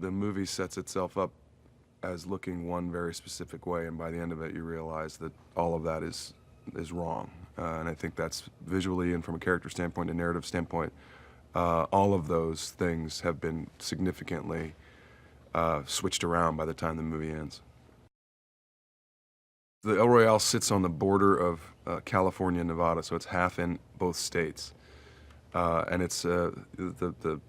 the movie sets itself up as looking one very specific way, and by the end of it, you realize that all of that is wrong. And I think that's visually and from a character standpoint, a narrative standpoint, all of those things have been significantly switched around by the time the movie ends. The El Royale sits on the border of California and Nevada, so it's half in both states. And it's the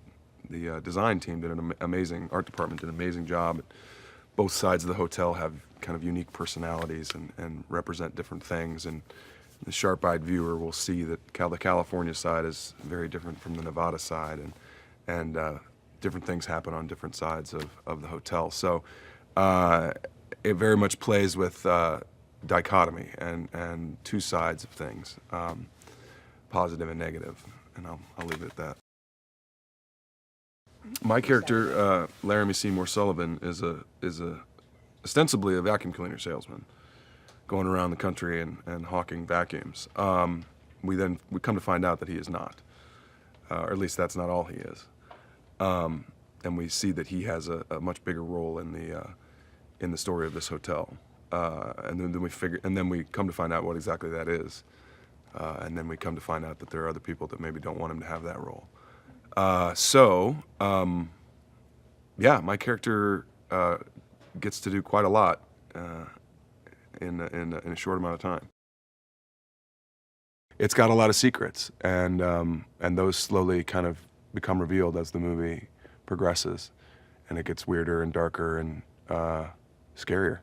design team did an amazing, art department did an amazing job. Both sides of the hotel have kind of unique personalities and represent different things. And the sharp-eyed viewer will see that the California side is very different from the Nevada side, and different things happen on different sides of the hotel. So it very much plays with dichotomy and two sides of things, positive and negative, and I'll leave it at that. My character, Laramie Seymour Sullivan, is ostensibly a vacuum cleaner salesman, going around the country and hawking vacuums. We come to find out that he is not, or at least that's not all he is. And we see that he has a much bigger role in the story of this hotel. And then we come to find out what exactly that is. And then we come to find out that there are other people that maybe don't want him to have that role. Yeah, my character gets to do quite a lot in a short amount of time. It's got a lot of secrets, and those slowly kind of become revealed as the movie progresses, and it gets weirder and darker and scarier.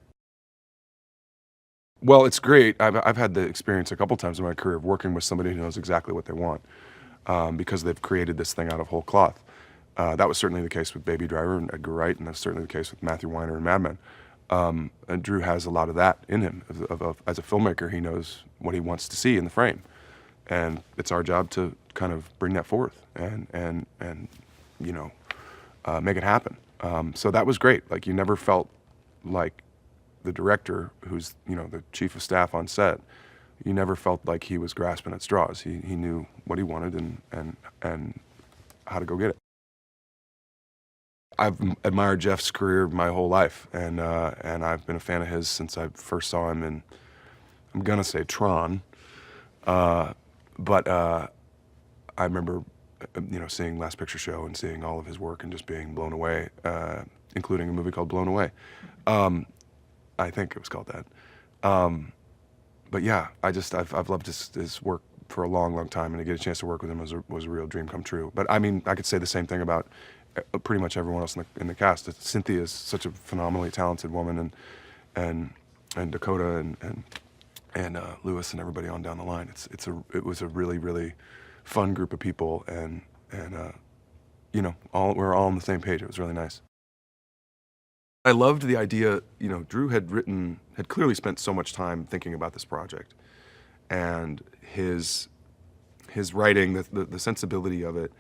Well, it's great. I've had the experience a couple times in my career of working with somebody who knows exactly what they want, because they've created this thing out of whole cloth. That was certainly the case with Baby Driver and Edgar Wright, and that's certainly the case with Matthew Weiner and Mad Men. And Drew has a lot of that in him. As a filmmaker, he knows what he wants to see in the frame, and it's our job to kind of bring that forth and you know, make it happen. So that was great. Like, you never felt like the director, who's, you know, the chief of staff on set, you never felt like he was grasping at straws. He knew what he wanted and how to go get it. I've admired Jeff's career my whole life, and I've been a fan of his since I first saw him in, I'm gonna say Tron, but I remember, you know, seeing Last Picture Show and seeing all of his work and just being blown away, including a movie called Blown Away. I think it was called that. But yeah, I've loved his work for a long, long time, and to get a chance to work with him was a real dream come true. But I mean, I could say the same thing about pretty much everyone else in the cast. Cynthia is such a phenomenally talented woman, and Dakota and Lewis and everybody on down the line. It was a really, really fun group of people, and you know, we're all on the same page. It was really nice. I loved the idea, you know, Drew had clearly spent so much time thinking about this project, and his writing, the sensibility of it,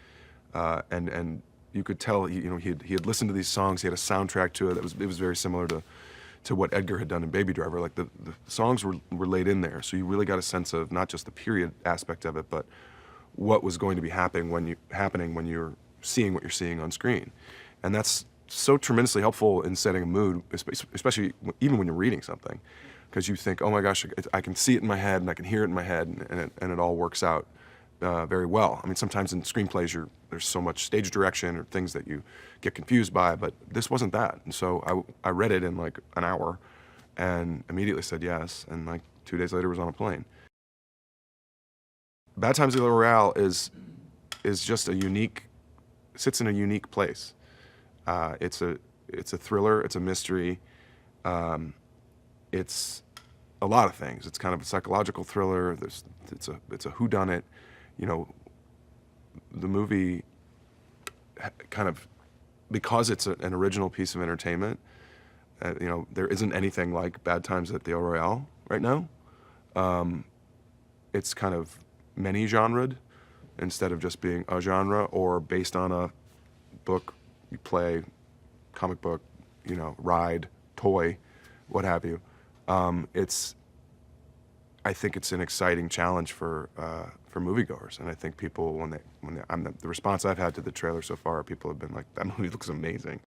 and you could tell, you know, he had listened to these songs, he had a soundtrack to it. It was very similar to what Edgar had done in Baby Driver. Like, the songs were laid in there, so you really got a sense of not just the period aspect of it, but what was going to be happening when you're seeing what you're seeing on screen. And that's so tremendously helpful in setting a mood, especially even when you're reading something, because you think, oh my gosh, I can see it in my head and I can hear it in my head, and it all works out very well. I mean, sometimes in screenplays there's so much stage direction or things that you get confused by, but this wasn't that. And so I read it in like an hour and immediately said yes, and like 2 days later was on a plane. Bad Times at the Royale is just sits in a unique place. It's a thriller, it's a mystery, it's a lot of things. It's kind of a psychological thriller. It's a whodunit. You know, the movie kind of, because it's an original piece of entertainment, you know, there isn't anything like Bad Times at the El Royale right now. It's kind of many-genred instead of just being a genre or based on a book, play, comic book, you know, ride, toy, what have you. I think it's an exciting challenge for moviegoers, and I think people, the response I've had to the trailer so far, people have been like, that movie looks amazing.